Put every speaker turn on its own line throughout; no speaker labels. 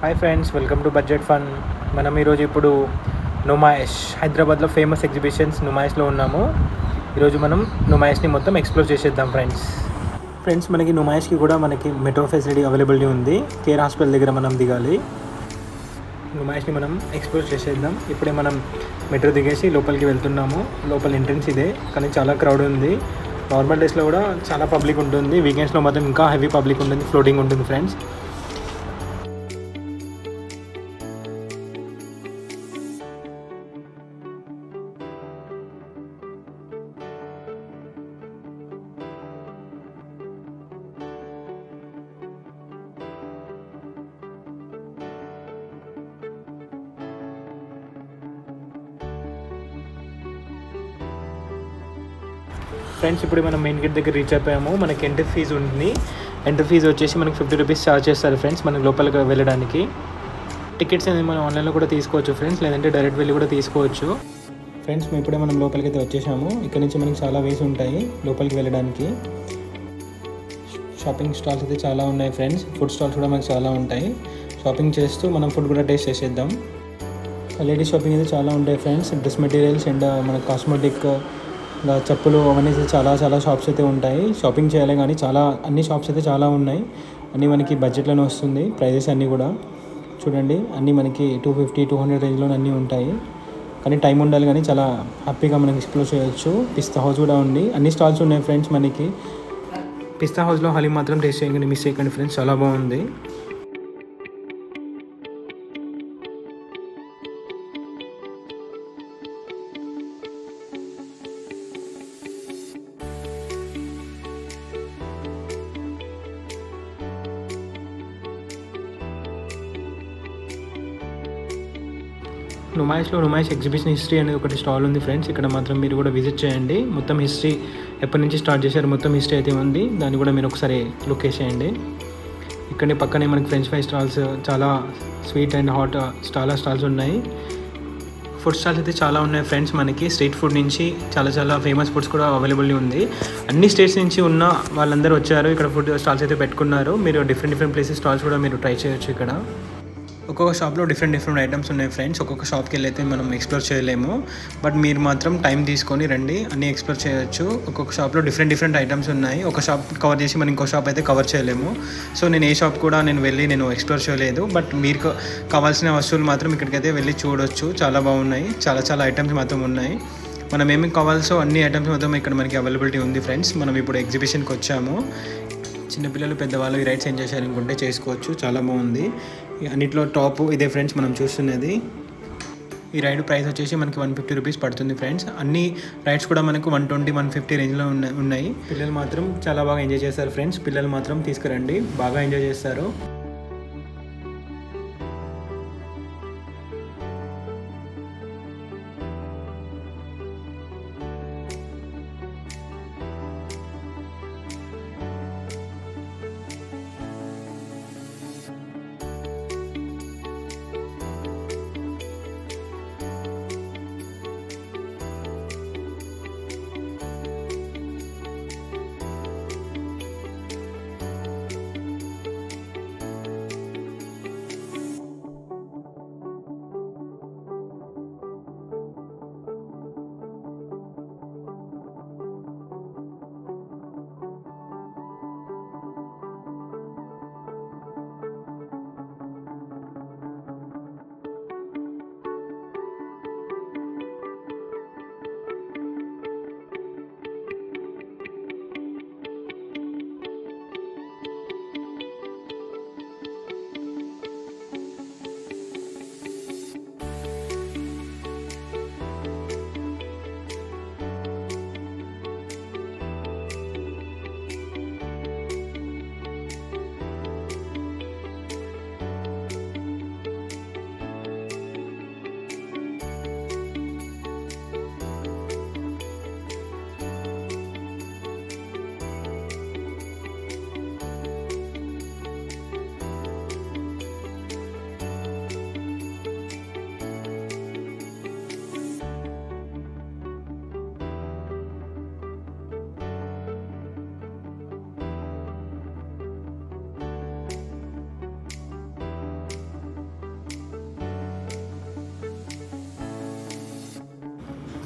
Hi friends, welcome to budget fun. మనం ఈరోజు ఇప్పుడు నుమాయిష్, హైదరాబాద్లో ఫేమస్ ఎగ్జిబిషన్స్ నుమాయిష్లో ఉన్నాము. ఈరోజు మనం నుమాయిష్ని మొత్తం ఎక్స్ప్లోర్ చేసేద్దాం ఫ్రెండ్స్. మనకి నుమాయిష్కి కూడా మనకి మెట్రో ఫెసిలిటీ అవైలబిలిటీ ఉంది. కేర్ హాస్పిటల్ దగ్గర మనం దిగాలి. నుమాయిష్ని మనం ఎక్స్ప్లోర్ చేసేద్దాం. ఇప్పుడే మనం మెట్రో దిగేసి లోపలికి వెళ్తున్నాము. లోపల ఎంట్రన్స్ ఇదే, కానీ చాలా క్రౌడ్ ఉంది. నార్మల్ డేస్లో కూడా చాలా పబ్లిక్ ఉంటుంది. వీకెండ్స్లో మాత్రం ఇంకా హెవీ పబ్లిక్ ఉంటుంది, ఫ్లోటింగ్ ఉంటుంది ఫ్రెండ్స్. ఫ్రెండ్స్, ఇప్పుడు మనం మెయిన్ గేట్ దగ్గర రీచ్ అయిపోయాము. మనకి ఎంట్రీ ఫీజు ఉంది. ఎంట్రీ ఫీజు వచ్చేసి మనకి 50 రూపీస్ ఛార్జ్ చేస్తారు ఫ్రెండ్స్, మనకి లోపలికి వెళ్ళడానికి. టికెట్స్ అనేది మనం ఆన్లైన్లో కూడా తీసుకోవచ్చు ఫ్రెండ్స్, లేదంటే డైరెక్ట్ వెళ్ళి కూడా తీసుకోవచ్చు. ఫ్రెండ్స్, ఇప్పుడే మనం లోపలికి అయితే వచ్చేసాము. ఇక్కడ నుంచి మనకి చాలా వేస్ ఉంటాయి లోపలికి వెళ్ళడానికి. షాపింగ్ స్టాల్స్ అయితే చాలా ఉన్నాయి ఫ్రెండ్స్. ఫుడ్ స్టాల్స్ కూడా మనకి చాలా ఉంటాయి. షాపింగ్ చేస్తూ మనం ఫుడ్ కూడా టేస్ట్ చేసేద్దాం. లేడీస్ షాపింగ్ అయితే చాలా ఉంటాయి ఫ్రెండ్స్. డ్రెస్ మెటీరియల్స్ అండ్ మన కాస్మెటిక్, చెప్పులు, అవన్నీ చాలా షాప్స్ అయితే ఉంటాయి. షాపింగ్ చేయాలి కానీ అన్ని షాప్స్ అయితే చాలా ఉన్నాయి. అన్నీ మనకి బడ్జెట్లోనే వస్తుంది. ప్రైజెస్ అన్నీ కూడా చూడండి, అన్నీ మనకి 250-200 రేంజ్లోనే అన్నీ ఉంటాయి. కానీ టైం ఉండాలి, కానీ చాలా హ్యాపీగా మనం ఎక్స్ప్లోర్ చేయొచ్చు. పిస్తా హౌస్ కూడా ఉంది. అన్ని స్టాల్స్ ఉన్నాయి ఫ్రెండ్స్. మనకి పిస్తా హౌస్లో హలీం మాత్రం టేస్ట్ చేయకండి, మిస్ చేయకండి ఫ్రెండ్స్, చాలా బాగుంది. నుమాయిష్ ఎగ్జిబిషన్ హిస్టరీ అనేది ఒకటి స్టాల్ ఉంది ఫ్రెండ్స్. ఇక్కడ మాత్రం మీరు కూడా విజిట్ చేయండి. మొత్తం హిస్టరీ ఎప్పటి నుంచి స్టార్ట్ చేశారు, మొత్తం హిస్టరీ అయితే ఉంది. దాన్ని కూడా మీరు ఒకసారి లుక్ వేసేయండి. ఇక్కడనే పక్కనే మనకి ఫ్రెంచ్ ఫ్రై స్టాల్స్, చాలా స్వీట్ అండ్ హాట్ స్టాల్స్ ఉన్నాయి. ఫుడ్ స్టాల్స్ అయితే చాలా ఉన్నాయి ఫ్రెండ్స్. మనకి స్ట్రీట్ ఫుడ్ నుంచి చాలా ఫేమస్ ఫుడ్స్ కూడా అవైలబుల్ ఉంది. అన్ని స్టేట్స్ నుంచి ఉన్న వాళ్ళందరూ వచ్చారు ఇక్కడ, ఫుడ్ స్టాల్స్ అయితే పెట్టుకున్నారు. మీరు డిఫరెంట్ ప్లేసెస్ స్టాల్స్ కూడా మీరు ట్రై చేయొచ్చు. ఇక్కడ ఒక్కొక్క షాప్లో డిఫరెంట్ ఐటమ్స్ ఉన్నాయి ఫ్రెండ్స్. ఒక్కొక్క షాప్కి వెళ్ళి అయితే మనం ఎక్స్ప్లోర్ చేయలేము. బట్ మీరు మాత్రం టైం తీసుకొని రండి, అన్నీ ఎక్స్ప్లోర్ చేయొచ్చు. ఒక్కొక్క షాప్లో డిఫరెంట్ ఐటమ్స్ ఉన్నాయి. ఒక షాప్ కవర్ చేసి మనం ఇంకో షాప్ అయితే కవర్ చేయలేము. సో నేను ఏ షాప్ కూడా నేను ఎక్స్ప్లోర్ చేయలేదు. బట్ మీరు కావాల్సిన వస్తువులు మాత్రం ఇక్కడికైతే వెళ్ళి చూడొచ్చు. చాలా బాగున్నాయి. చాలా ఐటమ్స్ మాత్రం ఉన్నాయి. మనం ఏమేమి కావాల్సో అన్ని ఐటమ్స్ మాత్రం ఇక్కడ మనకి అవైలబిలిటీ ఉంది ఫ్రెండ్స్. మనం ఇప్పుడు ఎగ్జిబిషన్కి వచ్చాము. చిన్నపిల్లలు, పెద్దవాళ్ళు ఈ రైడ్స్ ఎంజాయ్ చేయాలనుకుంటే చేసుకోవచ్చు. చాలా బాగుంది. అన్నిట్లో టాప్ ఇదే ఫ్రెండ్స్ మనం చూస్తున్నది. ఈ రైడ్ ప్రైస్ వచ్చేసి మనకి 150 రూపీస్ పడుతుంది ఫ్రెండ్స్. అన్ని రైడ్స్ కూడా మనకు 120-150 రేంజ్లో ఉన్నాయి. పిల్లలు మాత్రం చాలా బాగా ఎంజాయ్ చేస్తారు ఫ్రెండ్స్. పిల్లలు మాత్రం తీసుకురండి, బాగా ఎంజాయ్ చేస్తారు.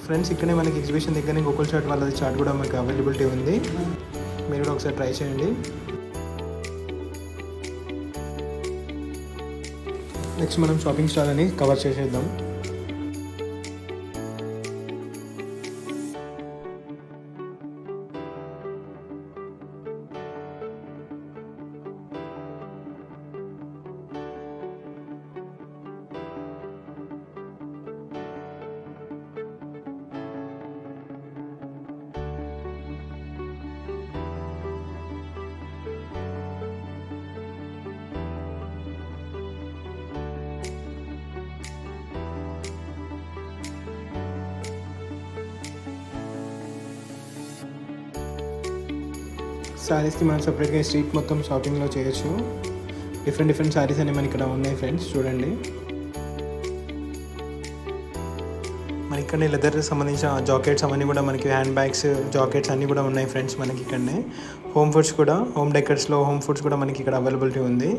ఫ్రెండ్స్ ఇక్కడే మనకి ఎగ్జిబిషన్ దగ్గర గోకుల్ చాట్ వాళ్ళది చాట్ కూడా మనకి అవైలబిలిటీ ఉంది, మీరు కూడా ఒకసారి ట్రై చేయండి. నెక్స్ట్ మనం షాపింగ్ స్టాల్ అని కవర్ చేసేద్దాం. శారీస్కి మనం సపరేట్గా స్ట్రీట్ మొత్తం షాపింగ్లో చేయొచ్చు. డిఫరెంట్ శారీస్ అనేవి మనకి ఇక్కడ ఉన్నాయి ఫ్రెండ్స్, చూడండి. మన ఇక్కడనే లెదర్ సంబంధించిన జాకెట్స్ అవన్నీ కూడా మనకి హ్యాండ్ బ్యాగ్స్, జాకెట్స్ అన్నీ కూడా ఉన్నాయి ఫ్రెండ్స్ మనకి ఇక్కడనే. హోమ్ ఫుడ్స్ కూడా, హోమ్ డెకర్స్లో హోమ్ ఫుడ్స్ కూడా మనకి ఇక్కడ అవైలబిలిటీ ఉంది.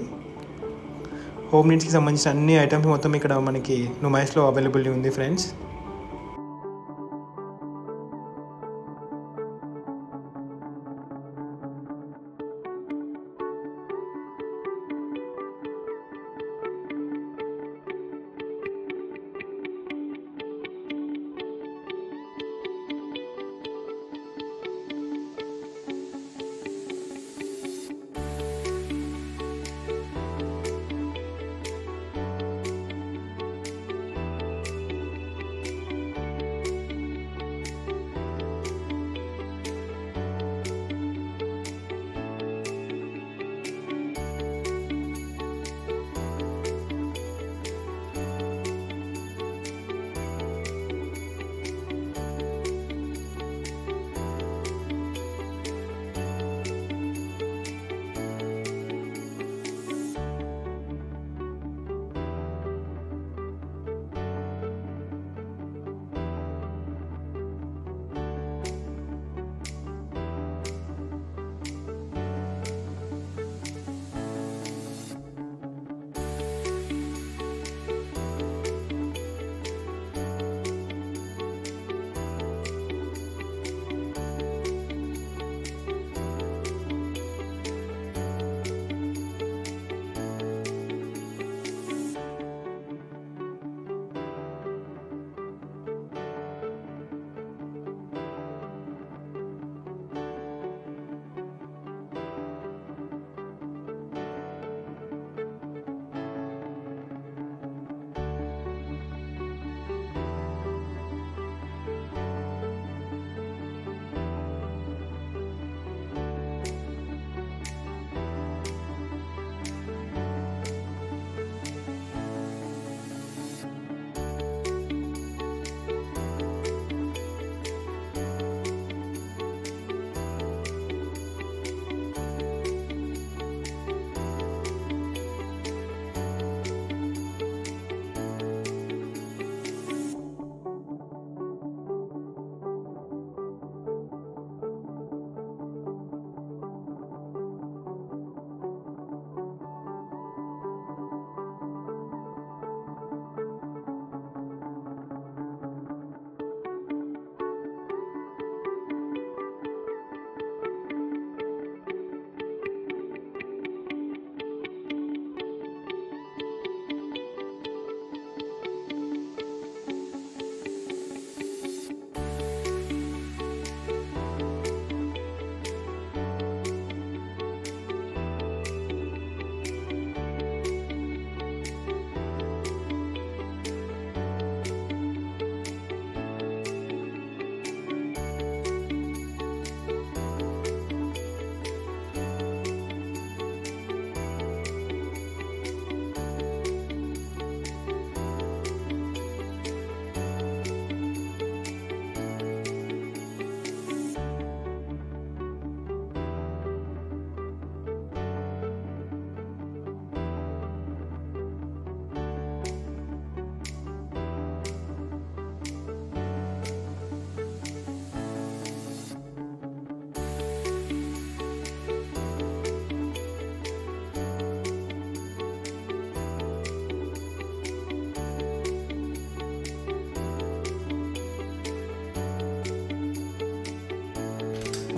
హోమ్ నీడ్స్కి సంబంధించిన అన్ని ఐటమ్స్ మొత్తం ఇక్కడ మనకి నుమైస్లో అవైలబిలిటీ ఉంది ఫ్రెండ్స్.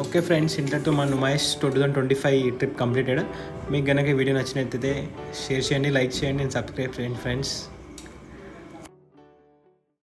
ఓకే ఫ్రెండ్స్, ఇంతటితో మన నుమాయిష్ 2025 ట్రిప్ కంప్లీటెడ్. మీకు కనుక వీడియో నచ్చినట్లయితే షేర్ చేయండి, లైక్ చేయండి, సబ్స్క్రైబ్ చేయండి ఫ్రెండ్స్.